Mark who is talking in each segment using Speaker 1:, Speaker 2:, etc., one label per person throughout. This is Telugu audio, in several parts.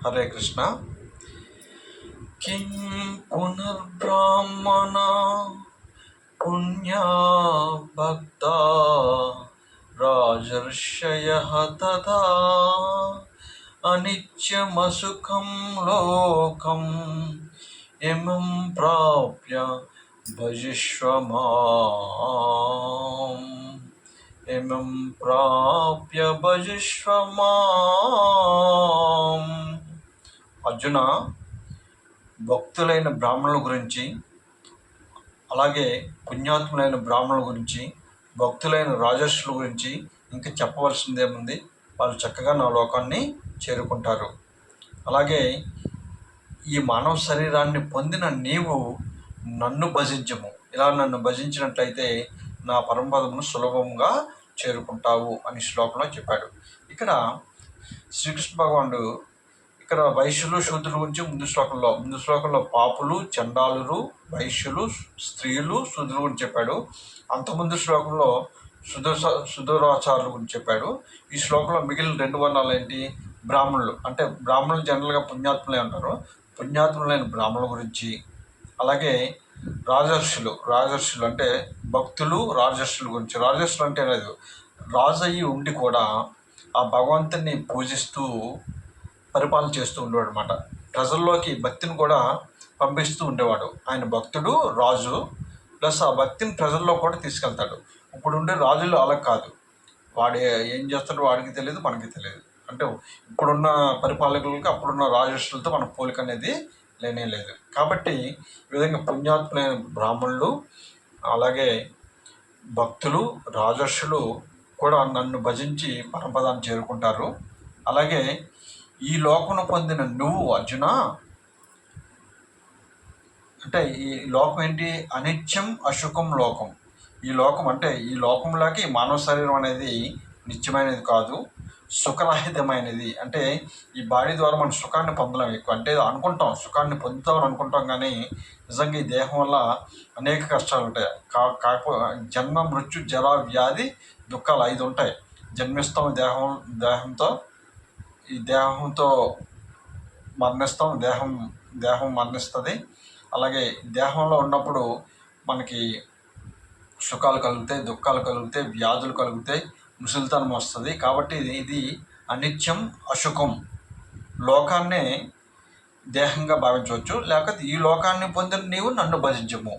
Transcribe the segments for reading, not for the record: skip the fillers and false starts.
Speaker 1: హరే కృష్ణ. కిం పునర్బ్రాహ్మణ పుణ్యా భక్త రాజర్షయః తథా అనిత్యమసుఖం లోకం ఇమం ప్రాప్య భజిష్వ మాం. ఇమం ప్రాప్య భజిష్వ మాం. అర్జున, భక్తులైన బ్రాహ్మణుల గురించి, అలాగే పుణ్యాత్ములైన బ్రాహ్మణుల గురించి, భక్తులైన రాజర్షుల గురించి ఇంకా చెప్పవలసిందేముంది? వాళ్ళు చక్కగా నా లోకాన్ని చేరుకుంటారు. అలాగే ఈ మానవ శరీరాన్ని పొందిన నీవు నన్ను భజించము. ఇలా నన్ను భజించినట్లయితే నా పరమపదమును సులభంగా చేరుకుంటావు అని శ్లోకంలో చెప్పాడు. ఇక్కడ శ్రీకృష్ణ భగవానుడు ఇక్కడ వైశ్యులు శూద్రుల గురించి ముందు శ్లోకంలో పాపులు, చండాలురు, వైశ్యులు, స్త్రీలు, శూద్రుల గురించి చెప్పాడు. అంతకుముందు శ్లోకంలో సుదూరాచారుల గురించి చెప్పాడు. ఈ శ్లోకంలో మిగిలిన 2 వర్ణాలు ఏంటి? బ్రాహ్మణులు. అంటే బ్రాహ్మణులు జనరల్గా పుణ్యాత్ములే ఉంటారు. పుణ్యాత్ములైన బ్రాహ్మణుల గురించి, అలాగే రాజర్షులు అంటే భక్తులు, రాజర్షుల గురించి. రాజర్షులు అంటే లేదు, రాజయ్యి ఉండి కూడా ఆ భగవంతుని పూజిస్తూ పరిపాలన చేస్తూ ఉండేవాడు అనమాట. ప్రజల్లోకి భక్తిని కూడా పంపిస్తూ ఉండేవాడు. ఆయన భక్తుడు, రాజు, ప్లస్ ఆ భక్తిని ప్రజల్లో కూడా తీసుకెళ్తాడు. ఇప్పుడు ఉండే రాజులు అలా కాదు. వాడు ఏం చేస్తాడో వాడికి తెలియదు, మనకి తెలియదు. అంటే ఇప్పుడున్న పరిపాలకులకి అప్పుడున్న రాజర్షులతో మన పోలిక అనేది లేనే లేదు. కాబట్టి ఈ విధంగా పుణ్యాత్ములైన బ్రాహ్మణులు, అలాగే భక్తులు, రాజర్షులు కూడా నన్ను భజించి పరమపదాన్ని చేరుకుంటారు. అలాగే ఈ లోకమును పొందిన నువ్వు అర్జున, అంటే ఈ లోకం ఏంటి? అనిత్యం అసుఖం లోకం. ఈ లోకం అంటే ఈ లోకంలోకి మానవ శరీరం అనేది నిత్యమైనది కాదు, సుఖరహితమైనది. అంటే ఈ బాడీ ద్వారా మనం సుఖాన్ని పొందలేం ఎక్కువ. అంటే అనుకుంటాం సుఖాన్ని పొందుతామని అనుకుంటాం, కానీ నిజంగా ఈ దేహం వల్ల అనేక కష్టాలు ఉంటాయి. కాకపోతే జన్మ, మృత్యు, జర, వ్యాధి, దుఃఖాలు 5 ఉంటాయి. జన్మిస్తాం ఈ దేహంతో మరణిస్తాం, దేహం మరణిస్తుంది. అలాగే దేహంలో ఉన్నప్పుడు మనకి సుఖాలు కలుగుతాయి, దుఃఖాలు కలుగుతాయి, వ్యాధులు కలుగుతాయి, ముసలితనం వస్తుంది. కాబట్టి ఇది అనిత్యం అసుఖం. లోకాన్నే దేహంగా భావించవచ్చు. లేకపోతే ఈ లోకాన్ని పొందిన నీవు నన్ను భజించము,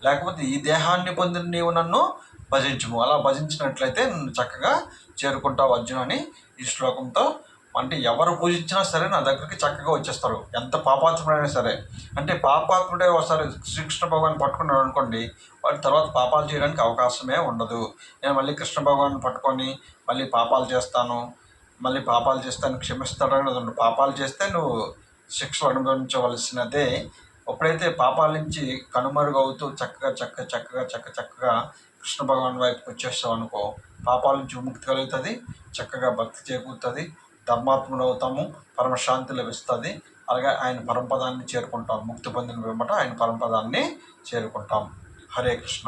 Speaker 1: లేకపోతే ఈ దేహాన్ని పొందిన నీవు నన్ను భజించము. అలా భజించినట్లయితే నన్ను చక్కగా చేరుకుంటావు అర్జున అని ఈ శ్లోకంతో. అంటే ఎవరు పూజించినా సరే నా దగ్గరికి చక్కగా వచ్చేస్తారు, ఎంత పాపాత్ముడైనా సరే. అంటే పాపాత్ముడే ఒకసారి శ్రీకృష్ణ భగవాన్ పట్టుకున్నాడు అనుకోండి, వాడి తర్వాత పాపాలు చేయడానికి అవకాశమే ఉండదు. నేను మళ్ళీ కృష్ణ భగవాన్ పట్టుకొని మళ్ళీ పాపాలు చేస్తాను క్షమిస్తాడు అనేది. పాపాలు చేస్తే నువ్వు శిక్షలు అనుభవించవలసినదే. ఎప్పుడైతే పాపాల నుంచి కనుమరుగవుతూ చక్కగా కృష్ణ భగవాన్ వైపుకి వచ్చేస్తావు అనుకో, పాపాల నుంచి విముక్తి కలుగుతుంది, చక్కగా భక్తి చేకూరుతుంది, ధర్మాత్ముడు అవుతాము, పరమశాంతి లభిస్తుంది. అలాగే ఆయన పరమపదాన్ని చేరుకుంటాం. ముక్తి పొందిన వెంబట ఆయన పరమపదాన్ని చేరుకుంటాం. హరే కృష్ణ.